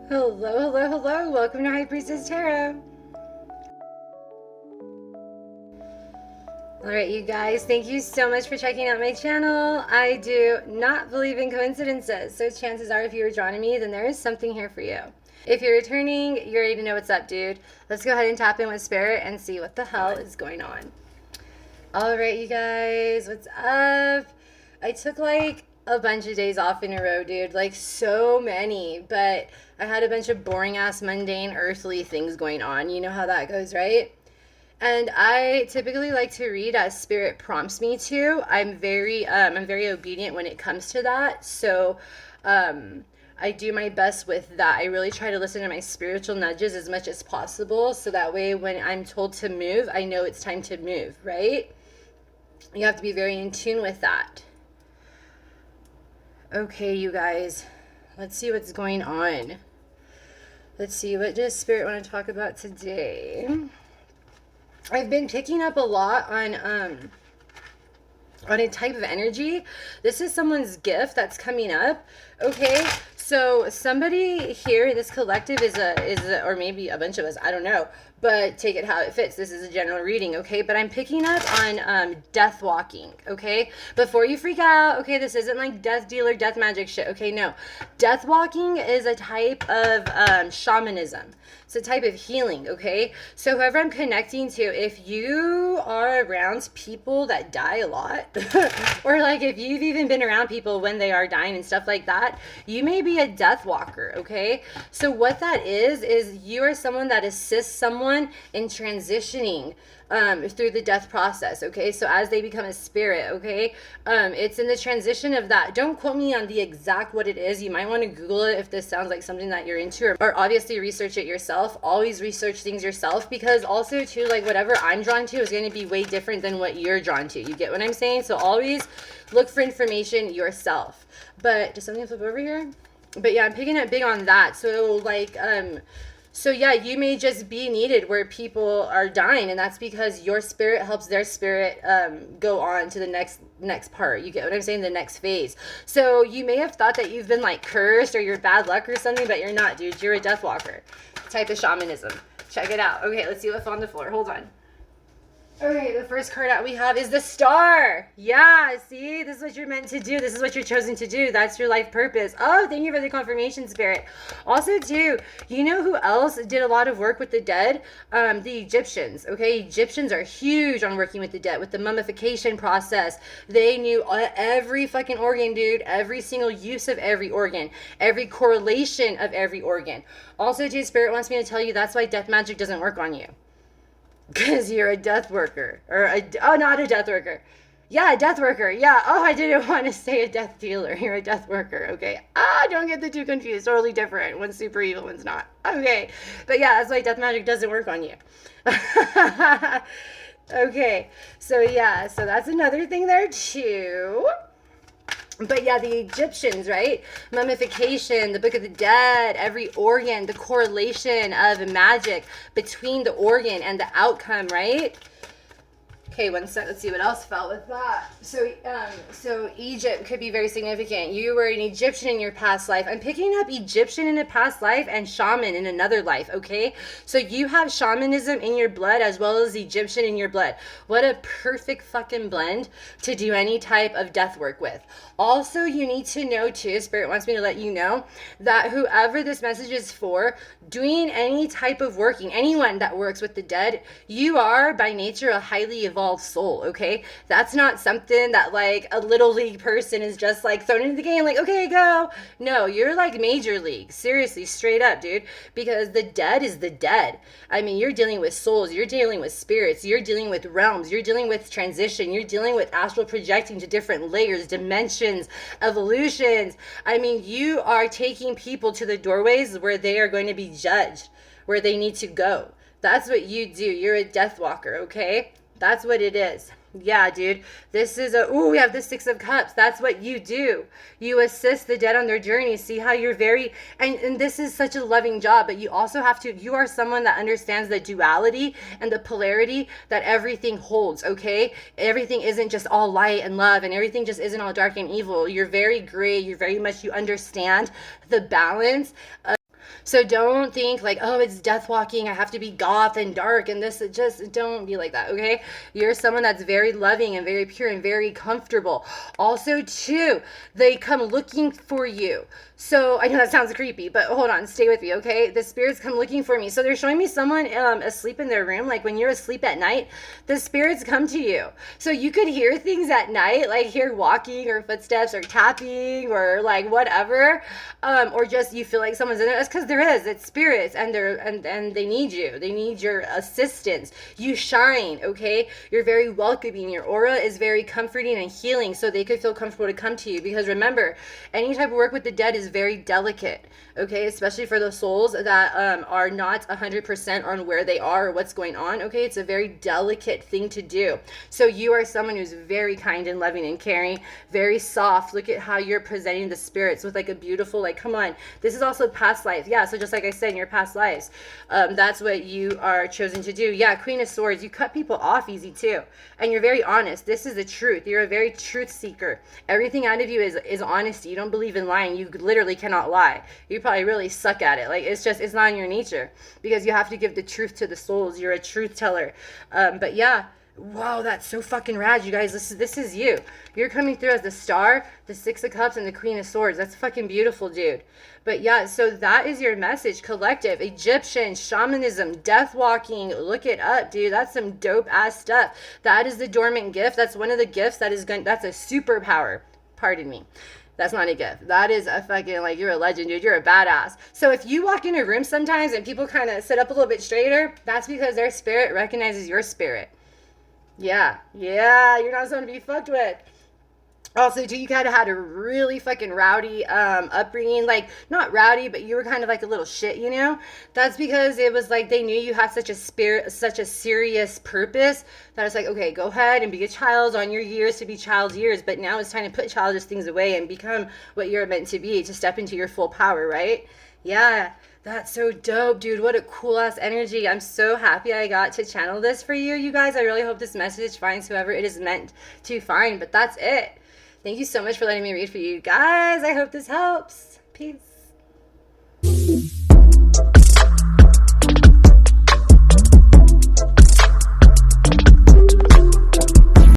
Hello, hello, hello. Welcome to High Priestess Tarot. Alright, you guys, thank you so much for checking out my channel. I do not believe in coincidences, so chances are if you were drawn to me, then there is something here for you. If you're returning, you already know what's up, dude. Let's go ahead and tap in with Spirit and see what the hell is going on. Alright, you guys, what's up? I took like a bunch of days off in a row, dude. Like so many, but I had a bunch of boring ass, mundane, earthly things going on. You know how that goes, right? And I typically like to read as Spirit prompts me to. I'm very obedient when it comes to that. So I do my best with that. I really try to listen to my spiritual nudges as much as possible, so that way when I'm told to move, I know it's time to move, right? You have to be very in tune with that. Okay, you guys, let's see what's going on. Let's see, what does Spirit want to talk about today? I've been picking up a lot on a type of energy. This is someone's gift that's coming up. Okay, so somebody here, this collective is a, or maybe a bunch of us, I don't know, but take it how it fits. This is a general reading, okay? But I'm picking up on death walking, okay? Before you freak out, okay, this isn't like death dealer, death magic shit, okay? No, death walking is a type of shamanism. It's a type of healing, okay? So whoever I'm connecting to, if you are around people that die a lot, or like if you've even been around people when they are dying and stuff like that, you may be a death walker, okay? So what that is you are someone that assists someone in transitioning through the death process, okay? So as they become a spirit, okay? It's in the transition of that. Don't quote me on the exact what it is. You might want to Google it if this sounds like something that you're into, or obviously research it yourself. Always research things yourself, because also too, like whatever I'm drawn to is going to be way different than what you're drawn to. You get what I'm saying? So always look for information yourself. But does something flip over here? But yeah, I'm picking up big on that. So like, so yeah, you may just be needed where people are dying, and that's because your spirit helps their spirit go on to the next part. You get what I'm saying? The next phase. So you may have thought that you've been like cursed or you're bad luck or something, but you're not, dude. You're a death walker. Type of shamanism. Check it out. Okay, let's see what's on the floor. Hold on. Okay, the first card out we have is the Star. Yeah, see? This is what you're meant to do. This is what you're chosen to do. That's your life purpose. Oh, thank you for the confirmation, Spirit. Also, too, you know who else did a lot of work with the dead? The Egyptians, okay? Egyptians are huge on working with the dead, with the mummification process. They knew every fucking organ, dude. Every single use of every organ. Every correlation of every organ. Also, too, Spirit wants me to tell you that's why death magic doesn't work on you. Because you're a death worker. Not a death worker. Yeah, a death worker. Yeah. Oh, I didn't want to say a death dealer. You're a death worker. Okay. Don't get the two confused. Totally different. One's super evil, one's not. Okay. But yeah, that's why death magic doesn't work on you. Okay. So yeah, so that's another thing there too. But yeah, the Egyptians, right? Mummification, the Book of the Dead, every organ, the correlation of magic between the organ and the outcome, right? Okay, one sec. Let's see what else felt with that. So Egypt could be very significant. You were an Egyptian in your past life. I'm picking up Egyptian in a past life and shaman in another life, okay? So you have shamanism in your blood as well as Egyptian in your blood. What a perfect fucking blend to do any type of death work with. Also, you need to know too, Spirit wants me to let you know that whoever this message is for, doing any type of working, anyone that works with the dead, you are by nature a highly evolved soul, okay? That's not something that like a little league person is just like thrown into the game like, okay, go. No, you're like major league. Seriously, straight up, dude. Because the dead is the dead. I mean, you're dealing with souls, you're dealing with spirits, you're dealing with realms, you're dealing with transition, you're dealing with astral projecting to different layers, dimensions, evolutions. I mean, you are taking people to the doorways where they are going to be judged, where they need to go. That's what you do. You're a death walker, okay? That's what it is. Yeah, dude. This is we have the Six of Cups. That's what you do. You assist the dead on their journey. See how you're very, and this is such a loving job, but you also have to, you are someone that understands the duality and the polarity that everything holds, okay? Everything isn't just all light and love, and everything just isn't all dark and evil. You're very gray. You're very much, you understand the balance of So don't think like, oh, it's death walking, I have to be goth and dark and this. Just don't be like that, okay? You're someone that's very loving and very pure and very comfortable. Also, too, they come looking for you. So I know that sounds creepy, but hold on, stay with me, okay? The spirits come looking for me. So they're showing me someone asleep in their room. Like when you're asleep at night, the spirits come to you. So you could hear things at night, like hear walking or footsteps or tapping or like whatever, or just you feel like someone's in there. That's because there is. It's spirits, and they need you. They need your assistance. You shine, okay? You're very welcoming. Your aura is very comforting and healing, so they could feel comfortable to come to you. Because remember, any type of work with the dead is very delicate, okay? Especially for the souls that are not 100% on where they are or what's going on, okay? It's a very delicate thing to do. So you are someone who's very kind and loving and caring, very soft. Look at how you're presenting the spirits with like a beautiful, like, come on, this is also past life. Yeah, so just like I said, in your past lives, that's what you are chosen to do. Yeah, Queen of Swords, you cut people off easy too, and you're very honest. This is the truth. You're a very truth seeker. Everything out of you is honesty. You don't believe in lying. You literally cannot lie. You probably really suck at it. Like, it's not in your nature, because you have to give the truth to the souls. You're a truth teller. But yeah, wow, that's so fucking rad, you guys. This is you. You're coming through as the Star, the Six of Cups, and the Queen of Swords. That's fucking beautiful, dude. But yeah, so that is your message, collective. Egyptian, shamanism, death walking. Look it up, dude. That's some dope ass stuff. That is the dormant gift. That's one of the gifts that's a superpower. Pardon me. That's not a gift. That is a fucking, like, you're a legend, dude. You're a badass. So if you walk in a room sometimes and people kind of sit up a little bit straighter, that's because their spirit recognizes your spirit. Yeah, you're not someone to be fucked with. Also, too, you kind of had a really fucking rowdy upbringing. Like, not rowdy, but you were kind of like a little shit, you know? That's because it was like they knew you had such a spirit, such a serious purpose, that it's like, okay, go ahead and be a child on your years to be child's years, but now it's time to put childish things away and become what you're meant to be, to step into your full power, right? Yeah. That's so dope, dude. What a cool ass energy. I'm so happy I got to channel this for you, you guys. I really hope this message finds whoever it is meant to find. But that's it. Thank you so much for letting me read for you guys. I hope this helps. Peace.